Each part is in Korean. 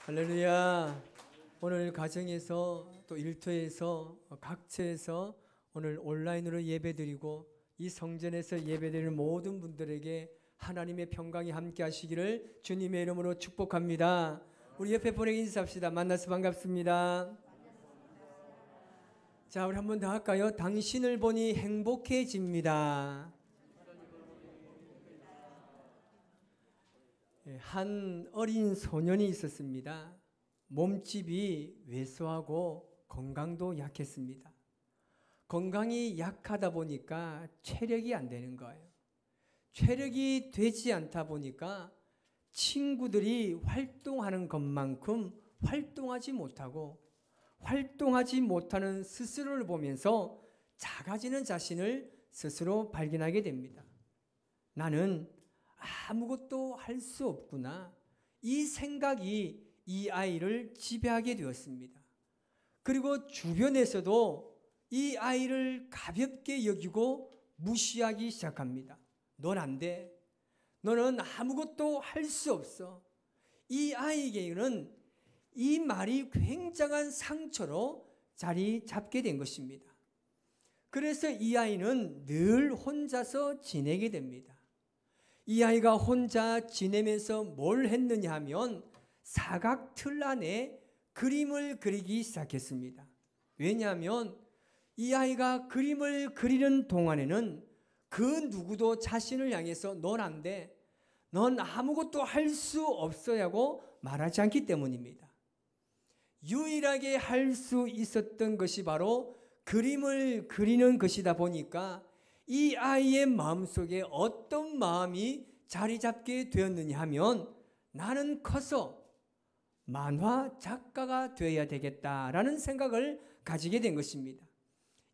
할렐루야. 오늘 가정에서 또 일터에서 각처에서 오늘 온라인으로 예배드리고 이 성전에서 예배드리는 모든 분들에게 하나님의 평강이 함께 하시기를 주님의 이름으로 축복합니다. 우리 옆에 분에게 인사합시다. 만나서 반갑습니다. 자, 우리 한 번 더 할까요? 당신을 보니 행복해집니다. 한 어린 소년이 있었습니다. 몸집이 왜소하고 건강도 약했습니다. 건강이 약하다 보니까 체력이 안 되는 거예요. 체력이 되지 않다 보니까 친구들이 활동하는 것만큼 활동하지 못하고 활동하지 못하는 스스로를 보면서 작아지는 자신을 스스로 발견하게 됩니다. 나는 아무것도 할 수 없구나. 이 생각이 이 아이를 지배하게 되었습니다. 그리고 주변에서도 이 아이를 가볍게 여기고 무시하기 시작합니다. 넌 안 돼. 너는 아무것도 할 수 없어. 이 아이에게는 이 말이 굉장한 상처로 자리 잡게 된 것입니다. 그래서 이 아이는 늘 혼자서 지내게 됩니다. 이 아이가 혼자 지내면서 뭘 했느냐 하면 사각틀 안에 그림을 그리기 시작했습니다. 왜냐하면 이 아이가 그림을 그리는 동안에는 그 누구도 자신을 향해서 넌 안 돼. 넌 아무것도 할 수 없어야고 말하지 않기 때문입니다. 유일하게 할 수 있었던 것이 바로 그림을 그리는 것이다 보니까 이 아이의 마음속에 어떤 마음이 자리 잡게 되었느냐 하면 나는 커서 만화 작가가 되어야 되겠다라는 생각을 가지게 된 것입니다.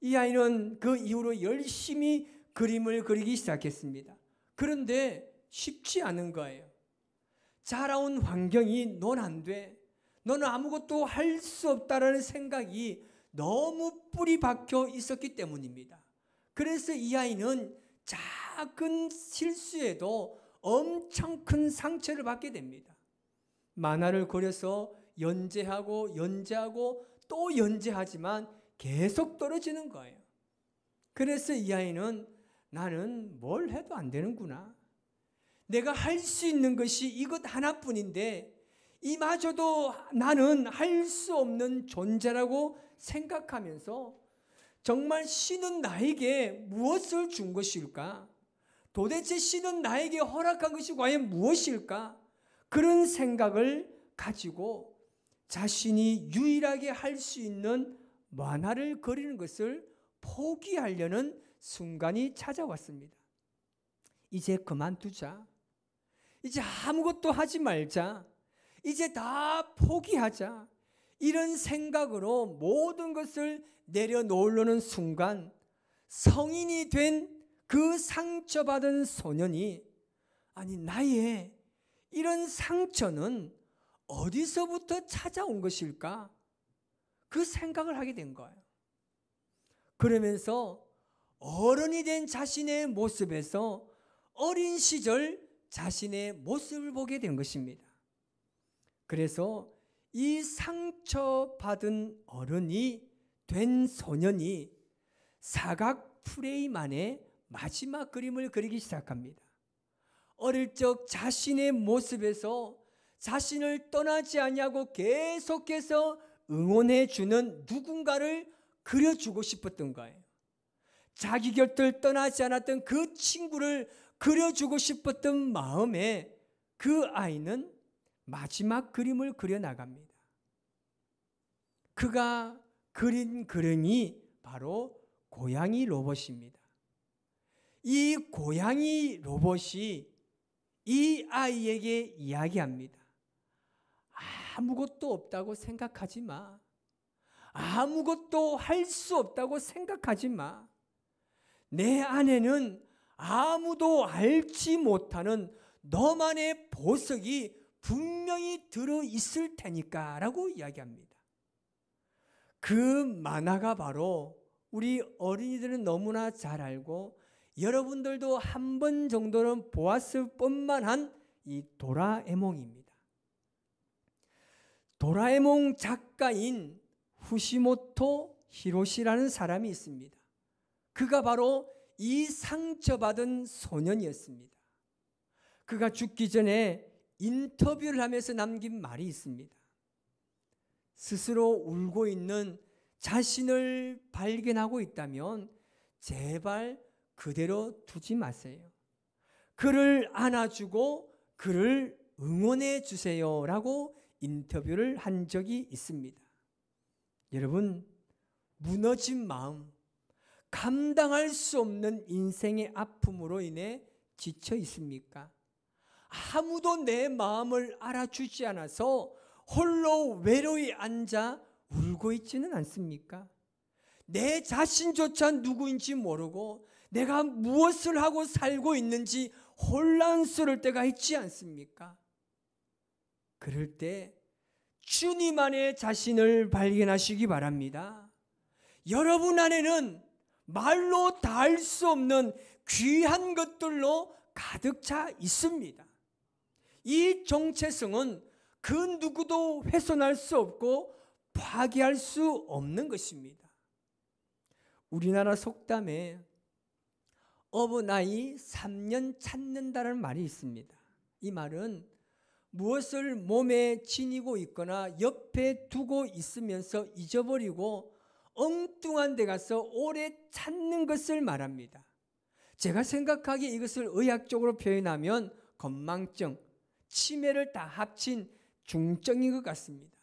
이 아이는 그 이후로 열심히 그림을 그리기 시작했습니다. 그런데 쉽지 않은 거예요. 자라온 환경이 넌 안 돼. 너는 아무것도 할 수 없다라는 생각이 너무 뿌리 박혀 있었기 때문입니다. 그래서 이 아이는 작은 실수에도 엄청 큰 상처를 받게 됩니다. 만화를 그려서 연재하고 또 연재하지만 계속 떨어지는 거예요. 그래서 이 아이는 나는 뭘 해도 안 되는구나. 내가 할 수 있는 것이 이것 하나뿐인데 이마저도 나는 할 수 없는 존재라고 생각하면서 정말 신은 나에게 무엇을 준 것일까? 도대체 신은 나에게 허락한 것이 과연 무엇일까? 그런 생각을 가지고 자신이 유일하게 할 수 있는 만화를 그리는 것을 포기하려는 순간이 찾아왔습니다. 이제 그만두자. 이제 아무것도 하지 말자. 이제 다 포기하자. 이런 생각으로 모든 것을 내려놓으려는 순간 성인이 된 그 상처받은 소년이 아니 나의 이런 상처는 어디서부터 찾아온 것일까? 그 생각을 하게 된 거예요. 그러면서 어른이 된 자신의 모습에서 어린 시절 자신의 모습을 보게 된 것입니다. 그래서 이 상처받은 어른이 된 소년이 사각 프레임 안에 마지막 그림을 그리기 시작합니다. 어릴 적 자신의 모습에서 자신을 떠나지 아니하고 계속해서 응원해 주는 누군가를 그려주고 싶었던 거예요. 자기 곁을 떠나지 않았던 그 친구를 그려주고 싶었던 마음에 그 아이는 마지막 그림을 그려나갑니다. 그가 그린 그림이 바로 고양이 로봇입니다. 이 고양이 로봇이 이 아이에게 이야기합니다. 아무것도 없다고 생각하지 마. 아무것도 할 수 없다고 생각하지 마. 내 안에는 아무도 알지 못하는 너만의 보석이 분명히 들어있을 테니까 라고 이야기합니다. 그 만화가 바로 우리 어린이들은 너무나 잘 알고 여러분들도 한 번 정도는 보았을 뻔만한 이 도라에몽입니다. 도라에몽 작가인 후시모토 히로시라는 사람이 있습니다. 그가 바로 이 상처받은 소년이었습니다. 그가 죽기 전에 인터뷰를 하면서 남긴 말이 있습니다. 스스로 울고 있는 자신을 발견하고 있다면 제발 그대로 두지 마세요. 그를 안아주고 그를 응원해 주세요 라고 인터뷰를 한 적이 있습니다. 여러분, 무너진 마음, 감당할 수 없는 인생의 아픔으로 인해 지쳐 있습니까? 아무도 내 마음을 알아주지 않아서 홀로 외로이 앉아 울고 있지는 않습니까? 내 자신조차 누구인지 모르고 내가 무엇을 하고 살고 있는지 혼란스러울 때가 있지 않습니까? 그럴 때 주님 안에 자신을 발견하시기 바랍니다. 여러분 안에는 말로 닿을 수 없는 귀한 것들로 가득 차 있습니다. 이 정체성은 그 누구도 훼손할 수 없고 파괴할 수 없는 것입니다. 우리나라 속담에 어버나이 3년 찾는다는 말이 있습니다. 이 말은 무엇을 몸에 지니고 있거나 옆에 두고 있으면서 잊어버리고 엉뚱한 데 가서 오래 찾는 것을 말합니다. 제가 생각하기에 이것을 의학적으로 표현하면 건망증, 치매를 다 합친 중증인 것 같습니다.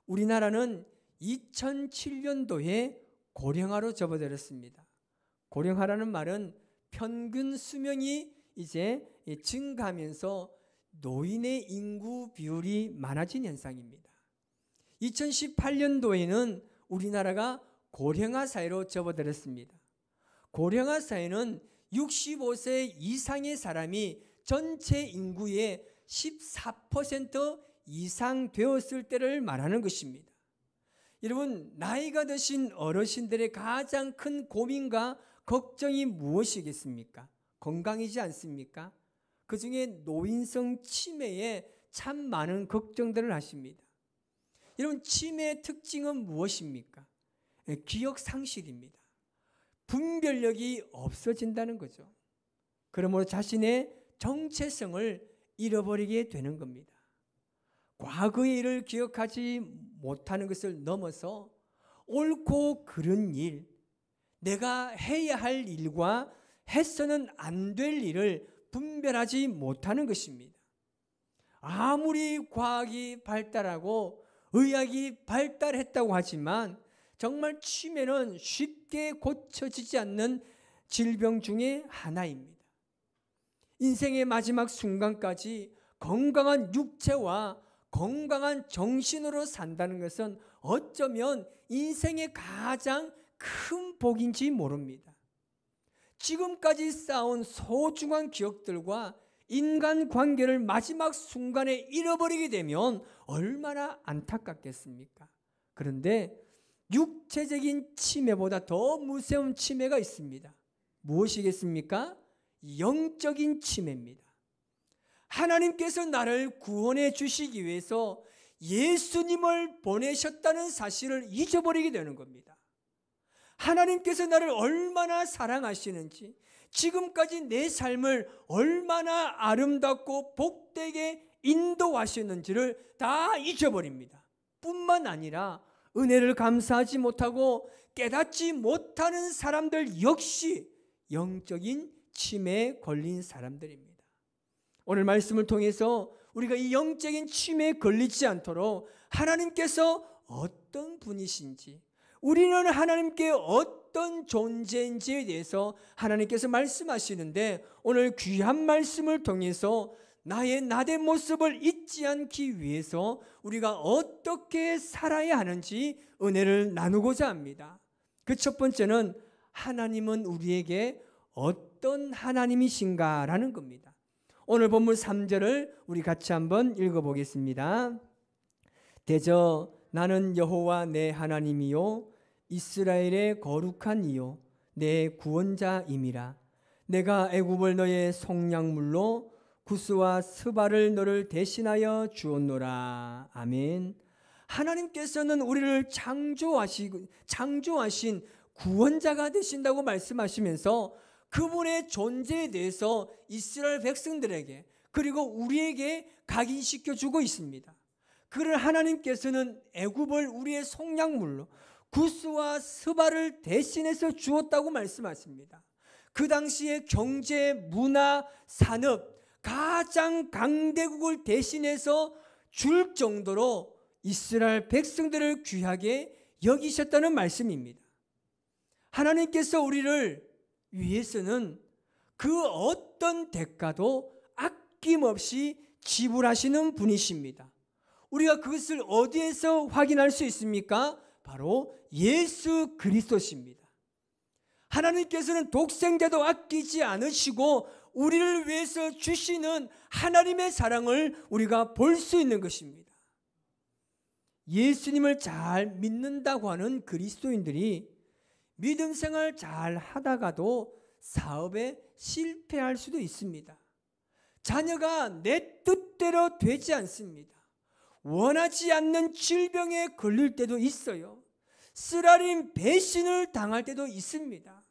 우리나라는 2007년도에 고령화로 접어들었습니다. 고령화라는 말은 평균 수명이 이제 증가하면서 노인의 인구 비율이 많아진 현상입니다. 2018년도에는 우리나라가 고령화 사회로 접어들었습니다. 고령화 사회는 65세 이상의 사람이 전체 인구의 14% 이상 되었을 때를 말하는 것입니다. 여러분, 나이가 드신 어르신들의 가장 큰 고민과 걱정이 무엇이겠습니까? 건강이지 않습니까? 그 중에 노인성 치매에 참 많은 걱정들을 하십니다. 여러분, 치매의 특징은 무엇입니까? 기억 상실입니다. 분별력이 없어진다는 거죠. 그러므로 자신의 정체성을 잃어버리게 되는 겁니다. 과거의 일을 기억하지 못하는 것을 넘어서 옳고 그른 일, 내가 해야 할 일과 해서는 안 될 일을 분별하지 못하는 것입니다. 아무리 과학이 발달하고 의학이 발달했다고 하지만 정말 치매는 쉽게 고쳐지지 않는 질병 중에 하나입니다. 인생의 마지막 순간까지 건강한 육체와 건강한 정신으로 산다는 것은 어쩌면 인생의 가장 큰 복인지 모릅니다. 지금까지 쌓아온 소중한 기억들과 인간관계를 마지막 순간에 잃어버리게 되면 얼마나 안타깝겠습니까? 그런데 육체적인 치매보다 더 무서운 치매가 있습니다. 무엇이겠습니까? 영적인 치매입니다. 하나님께서 나를 구원해 주시기 위해서 예수님을 보내셨다는 사실을 잊어버리게 되는 겁니다. 하나님께서 나를 얼마나 사랑하시는지, 지금까지 내 삶을 얼마나 아름답고 복되게 인도하셨는지를 다 잊어버립니다. 뿐만 아니라 은혜를 감사하지 못하고 깨닫지 못하는 사람들 역시 영적인 치매에 걸린 사람들입니다. 오늘 말씀을 통해서 우리가 이 영적인 치매에 걸리지 않도록 하나님께서 어떤 분이신지, 우리는 하나님께 어떤 존재인지에 대해서 하나님께서 말씀하시는데, 오늘 귀한 말씀을 통해서 나의 나된 모습을 잊지 않기 위해서 우리가 어떻게 살아야 하는지 은혜를 나누고자 합니다. 그 첫 번째는 하나님은 우리에게 어떤 하나님이신가라는 겁니다. 오늘 본문 3절을 우리 같이 한번 읽어보겠습니다. 대저 나는 여호와 내 하나님이요 이스라엘의 거룩한 이요 내 구원자임이라. 내가 애굽을 너의 속량물로 구스와 스바를 너를 대신하여 주었노라. 아멘. 하나님께서는 우리를 창조하신 구원자가 되신다고 말씀하시면서 그분의 존재에 대해서 이스라엘 백성들에게 그리고 우리에게 각인시켜주고 있습니다. 그를 하나님께서는 애굽을 우리의 속량물로 구스와 스바를 대신해서 주었다고 말씀하십니다. 그 당시에 경제, 문화, 산업 가장 강대국을 대신해서 줄 정도로 이스라엘 백성들을 귀하게 여기셨다는 말씀입니다. 하나님께서 우리를 위해서는 그 어떤 대가도 아낌없이 지불하시는 분이십니다. 우리가 그것을 어디에서 확인할 수 있습니까? 바로 예수 그리스도십니다. 하나님께서는 독생자도 아끼지 않으시고 우리를 위해서 주시는 하나님의 사랑을 우리가 볼 수 있는 것입니다. 예수님을 잘 믿는다고 하는 그리스도인들이 믿음 생활 잘 하다가도 사업에 실패할 수도 있습니다. 자녀가 내 뜻대로 되지 않습니다. 원하지 않는 질병에 걸릴 때도 있어요. 쓰라린 배신을 당할 때도 있습니다.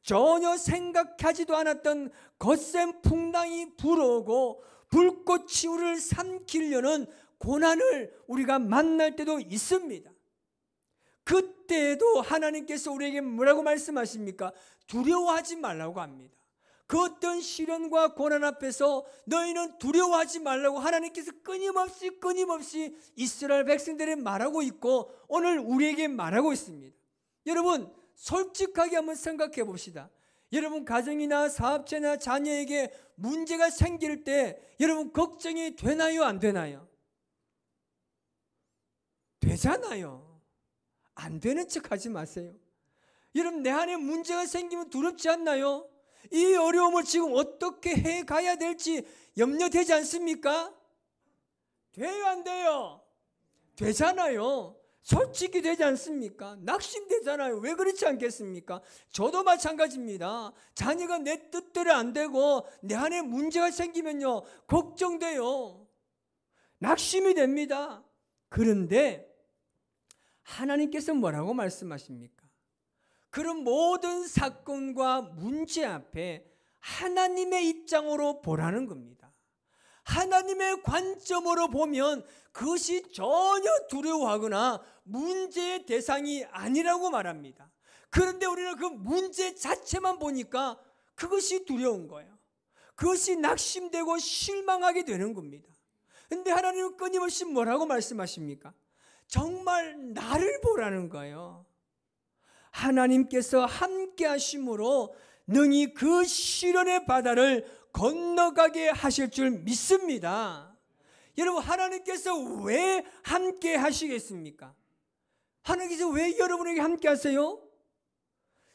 전혀 생각하지도 않았던 거센 풍랑이 불어오고 불꽃이 우리를 삼키려는 고난을 우리가 만날 때도 있습니다. 그때에도 하나님께서 우리에게 뭐라고 말씀하십니까? 두려워하지 말라고 합니다. 그 어떤 시련과 고난 앞에서 너희는 두려워하지 말라고 하나님께서 끊임없이 이스라엘 백성들에게 말하고 있고 오늘 우리에게 말하고 있습니다. 여러분 솔직하게 한번 생각해 봅시다. 여러분 가정이나 사업체나 자녀에게 문제가 생길 때 여러분 걱정이 되나요? 안 되나요? 되잖아요. 안 되는 척 하지 마세요. 여러분 내 안에 문제가 생기면 두렵지 않나요? 이 어려움을 지금 어떻게 해가야 될지 염려되지 않습니까? 돼요 안 돼요? 되잖아요. 솔직히 되지 않습니까? 낙심되잖아요. 왜 그렇지 않겠습니까? 저도 마찬가지입니다. 자녀가 내 뜻대로 안 되고 내 안에 문제가 생기면요 걱정돼요. 낙심이 됩니다. 그런데 하나님께서 뭐라고 말씀하십니까? 그런 모든 사건과 문제 앞에 하나님의 입장으로 보라는 겁니다. 하나님의 관점으로 보면 그것이 전혀 두려워하거나 문제의 대상이 아니라고 말합니다. 그런데 우리는 그 문제 자체만 보니까 그것이 두려운 거예요. 그것이 낙심되고 실망하게 되는 겁니다. 그런데 하나님은 끊임없이 뭐라고 말씀하십니까? 정말 나를 보라는 거예요. 하나님께서 함께 하심으로 능히 그 시련의 바다를 건너가게 하실 줄 믿습니다. 여러분 하나님께서 왜 함께 하시겠습니까? 하나님께서 왜 여러분에게 함께 하세요?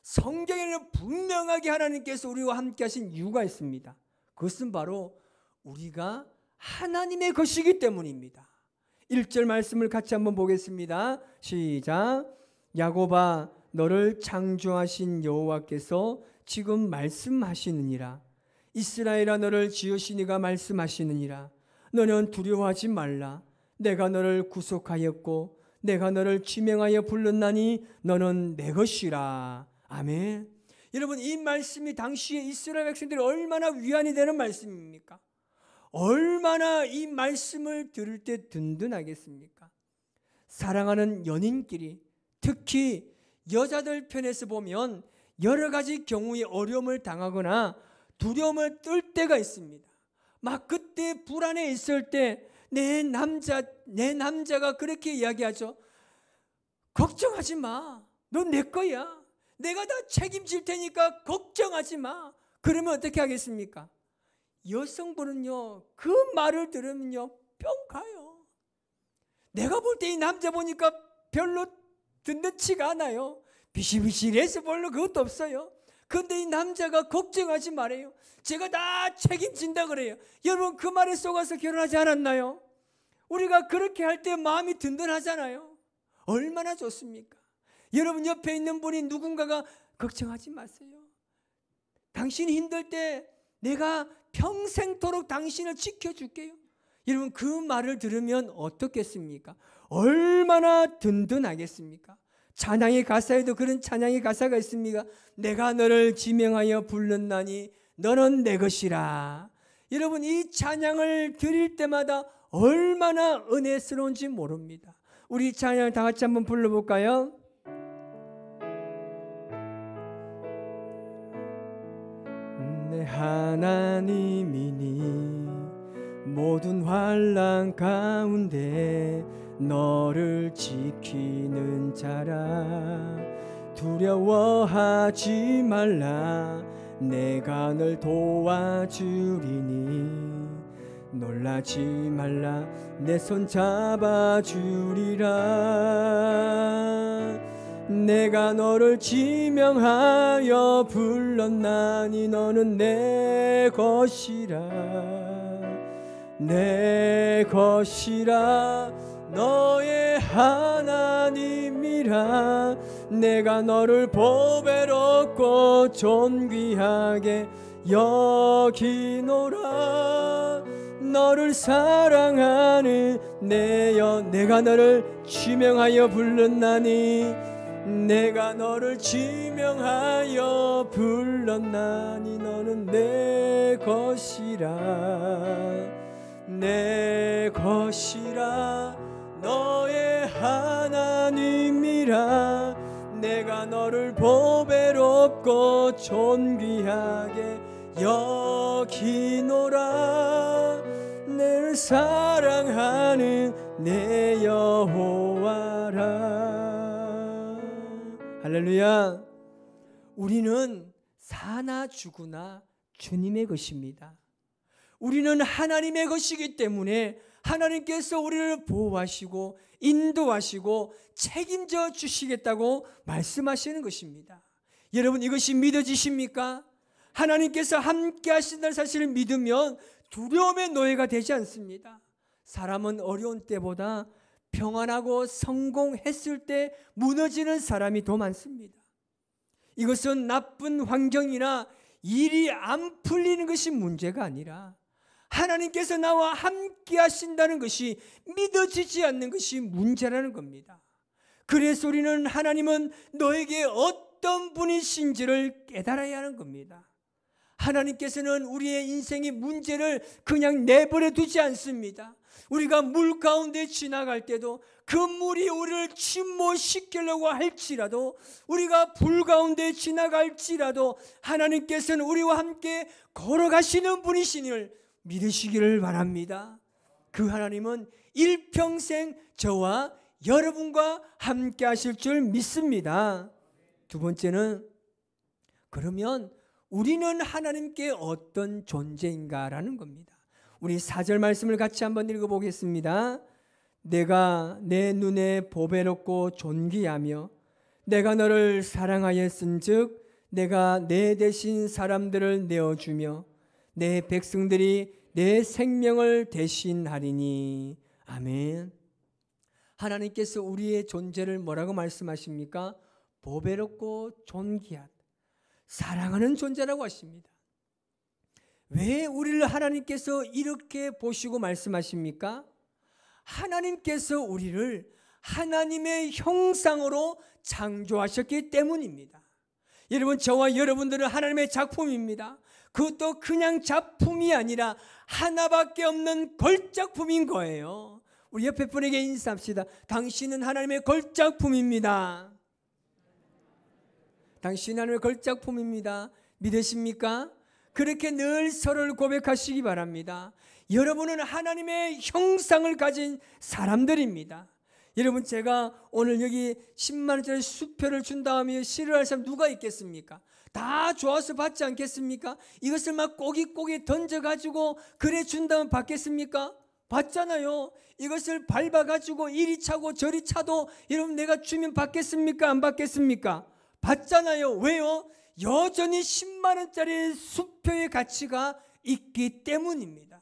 성경에는 분명하게 하나님께서 우리와 함께 하신 이유가 있습니다. 그것은 바로 우리가 하나님의 것이기 때문입니다. 1절 말씀을 같이 한번 보겠습니다. 시작. 야곱아 너를 창조하신 여호와께서 지금 말씀하시느니라. 이스라엘아 너를 지으신 이가 말씀하시느니라. 너는 두려워하지 말라. 내가 너를 구속하였고 내가 너를 지명하여 불렀나니 너는 내 것이라. 아멘. 여러분 이 말씀이 당시에 이스라엘 백성들이 얼마나 위안이 되는 말씀입니까? 얼마나 이 말씀을 들을 때 든든하겠습니까? 사랑하는 연인끼리 특히 여자들 편에서 보면 여러 가지 경우에 어려움을 당하거나 두려움을 떨 때가 있습니다. 막 그때 불안해 있을 때 내 남자가 그렇게 이야기하죠. 걱정하지 마. 넌 내 거야. 내가 다 책임질 테니까 걱정하지 마. 그러면 어떻게 하겠습니까? 여성분은요 그 말을 들으면요 뿅 가요. 내가 볼 때 이 남자 보니까 별로 든든치가 않아요. 비실비실해서 별로 그것도 없어요. 그런데 이 남자가 걱정하지 말아요. 제가 다 책임진다 그래요. 여러분 그 말에 속아서 결혼하지 않았나요? 우리가 그렇게 할 때 마음이 든든하잖아요. 얼마나 좋습니까? 여러분 옆에 있는 분이 누군가가 걱정하지 마세요. 당신이 힘들 때 내가 평생토록 당신을 지켜줄게요. 여러분 그 말을 들으면 어떻겠습니까? 얼마나 든든하겠습니까? 찬양의 가사에도 그런 찬양의 가사가 있습니다. 내가 너를 지명하여 불렀나니 너는 내 것이라. 여러분 이 찬양을 드릴 때마다 얼마나 은혜스러운지 모릅니다. 우리 찬양을 다 같이 한번 불러볼까요? 내 하나님이니 모든 환난 가운데 너를 지키는 자라. 두려워하지 말라. 내가 널 도와주리니 놀라지 말라. 내 손 잡아주리라. 내가 너를 지명하여 불렀나니 너는 내 것이라. 내 것이라. 너의 하나님이라. 내가 너를 보배롭고 존귀하게 여기노라. 너를 사랑하는 내가 너를 지명하여 불렀나니 내가 너를 지명하여 불렀나니 너는 내 것이라. 내 것이라. 너의 하나님이라. 내가 너를 보배롭고 존귀하게 여기노라. 늘 사랑하는 내 여호와라. 할렐루야. 우리는 사나 죽으나 주님의 것입니다. 우리는 하나님의 것이기 때문에 하나님께서 우리를 보호하시고 인도하시고 책임져 주시겠다고 말씀하시는 것입니다. 여러분 이것이 믿어지십니까? 하나님께서 함께 하신다는 사실을 믿으면 두려움의 노예가 되지 않습니다. 사람은 어려운 때보다 평안하고 성공했을 때 무너지는 사람이 더 많습니다. 이것은 나쁜 환경이나 일이 안 풀리는 것이 문제가 아니라 하나님께서 나와 함께 하신다는 것이 믿어지지 않는 것이 문제라는 겁니다. 그래서 우리는 하나님은 너에게 어떤 분이신지를 깨달아야 하는 겁니다. 하나님께서는 우리의 인생의 문제를 그냥 내버려 두지 않습니다. 우리가 물 가운데 지나갈 때도 그 물이 우리를 침몰시키려고 할지라도, 우리가 불 가운데 지나갈지라도 하나님께서는 우리와 함께 걸어가시는 분이시니를 믿으시기를 바랍니다. 그 하나님은 일평생 저와 여러분과 함께 하실 줄 믿습니다. 두 번째는, 그러면 우리는 하나님께 어떤 존재인가라는 겁니다. 우리 4절 말씀을 같이 한번 읽어보겠습니다. 내가 내 눈에 보배롭고 존귀하며 내가 너를 사랑하였은즉 내가 내 대신 사람들을 내어주며 내 백성들이 내 생명을 대신하리니. 아멘. 하나님께서 우리의 존재를 뭐라고 말씀하십니까? 보배롭고 존귀하다, 사랑하는 존재라고 하십니다. 왜 우리를 하나님께서 이렇게 보시고 말씀하십니까? 하나님께서 우리를 하나님의 형상으로 창조하셨기 때문입니다. 여러분, 저와 여러분들은 하나님의 작품입니다. 그것도 그냥 작품이 아니라 하나밖에 없는 걸작품인 거예요. 우리 옆에 분에게 인사합시다. 당신은 하나님의 걸작품입니다. 당신은 하나님의 걸작품입니다. 믿으십니까? 그렇게 늘 서로를 고백하시기 바랍니다. 여러분은 하나님의 형상을 가진 사람들입니다. 여러분, 제가 오늘 여기 10만 원짜리 수표를 준 다음에 싫어할 사람 누가 있겠습니까? 다 좋아서 받지 않겠습니까? 이것을 막 꼬깃꼬깃 던져가지고 그래 준다면 받겠습니까? 받잖아요. 이것을 밟아가지고 이리 차고 저리 차도 여러분 내가 주면 받겠습니까? 안 받겠습니까? 받잖아요. 왜요? 여전히 10만 원짜리 수표의 가치가 있기 때문입니다.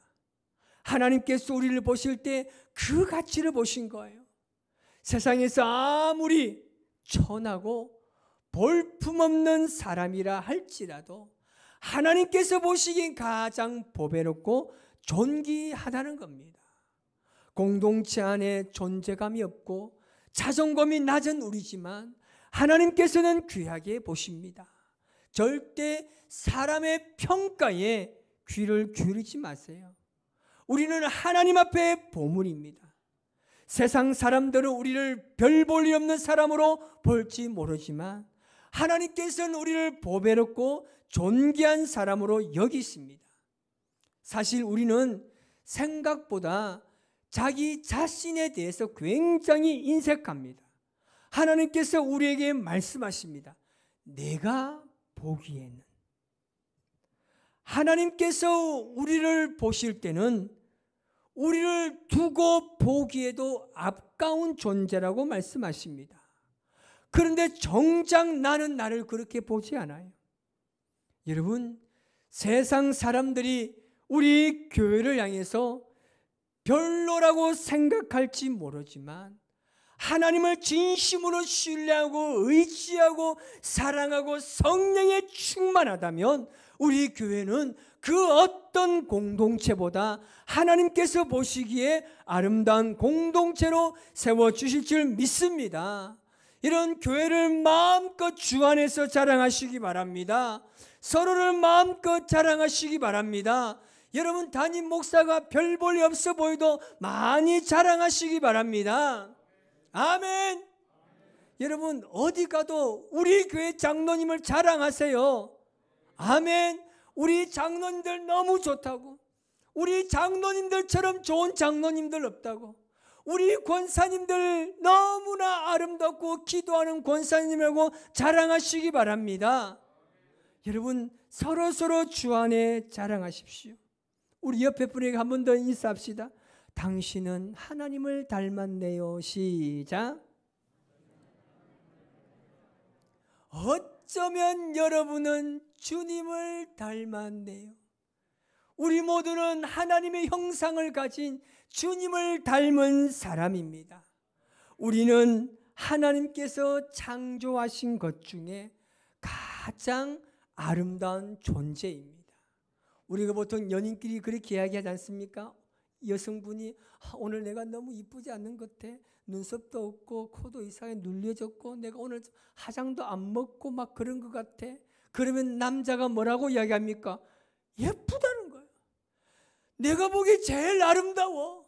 하나님께서 우리를 보실 때 그 가치를 보신 거예요. 세상에서 아무리 천하고 볼품없는 사람이라 할지라도 하나님께서 보시기엔 가장 보배롭고 존귀하다는 겁니다. 공동체 안에 존재감이 없고 자존감이 낮은 우리지만 하나님께서는 귀하게 보십니다. 절대 사람의 평가에 귀를 기울이지 마세요. 우리는 하나님 앞에 보물입니다. 세상 사람들은 우리를 별 볼 일 없는 사람으로 볼지 모르지만 하나님께서는 우리를 보배롭고 존귀한 사람으로 여기십니다. 사실 우리는 생각보다 자기 자신에 대해서 굉장히 인색합니다. 하나님께서 우리에게 말씀하십니다. 내가 보기에는. 하나님께서 우리를 보실 때는 우리를 두고 보기에도 아까운 존재라고 말씀하십니다. 그런데 정작 나는 나를 그렇게 보지 않아요. 여러분, 세상 사람들이 우리 교회를 향해서 별로라고 생각할지 모르지만 하나님을 진심으로 신뢰하고 의지하고 사랑하고 성령에 충만하다면 우리 교회는 그 어떤 공동체보다 하나님께서 보시기에 아름다운 공동체로 세워주실 줄 믿습니다. 이런 교회를 마음껏 주 안에서 자랑하시기 바랍니다. 서로를 마음껏 자랑하시기 바랍니다. 여러분, 담임 목사가 별 볼 일 없어 보여도 많이 자랑하시기 바랍니다. 아멘. 여러분, 어디 가도 우리 교회 장로님을 자랑하세요. 아멘. 우리 장로님들 너무 좋다고, 우리 장로님들처럼 좋은 장로님들 없다고, 우리 권사님들 너무나 아름답고 기도하는 권사님이라고 자랑하시기 바랍니다. 여러분, 서로서로 주 안에 자랑하십시오. 우리 옆에 분에게 한 번 더 인사합시다. 당신은 하나님을 닮았네요. 시작. 어쩌면 여러분은 주님을 닮았네요. 우리 모두는 하나님의 형상을 가진 주님을 닮은 사람입니다. 우리는 하나님께서 창조하신 것 중에 가장 아름다운 존재입니다. 우리가 보통 연인끼리 그렇게 이야기하지 않습니까? 여성분이 오늘 내가 너무 이쁘지 않는 것 같아. 눈썹도 없고 코도 이상하게 눌려졌고 내가 오늘 화장도 안 먹고 막 그런 것 같아. 그러면 남자가 뭐라고 이야기합니까? 예쁘다는 거예요. 내가 보기에 제일 아름다워.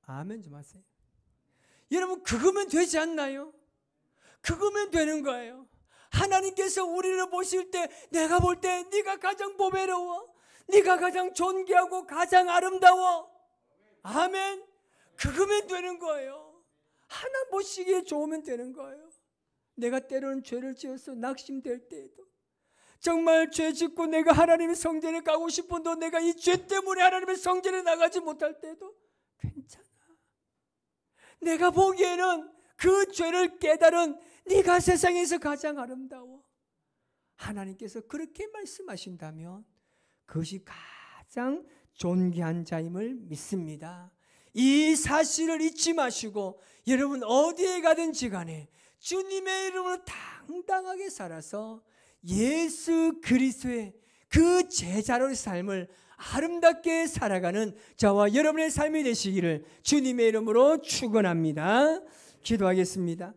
아멘 좀 하세요. 여러분, 그거면 되지 않나요? 그거면 되는 거예요. 하나님께서 우리를 보실 때 내가 볼 때 네가 가장 보배로워, 네가 가장 존귀하고 가장 아름다워. 아멘. 그거면 되는 거예요. 하나 보시기에 좋으면 되는 거예요. 내가 때로는 죄를 지어서 낙심될 때에도, 정말 죄 짓고 내가 하나님의 성전에 가고 싶어도 내가 이 죄 때문에 하나님의 성전에 나가지 못할 때도 괜찮아. 내가 보기에는 그 죄를 깨달은 네가 세상에서 가장 아름다워. 하나님께서 그렇게 말씀하신다면 그것이 가장 존귀한 자임을 믿습니다. 이 사실을 잊지 마시고 여러분 어디에 가든지 간에 주님의 이름으로 당당하게 살아서 예수 그리스도의 그 제자로의 삶을 아름답게 살아가는 저와 여러분의 삶이 되시기를 주님의 이름으로 축원합니다. 기도하겠습니다.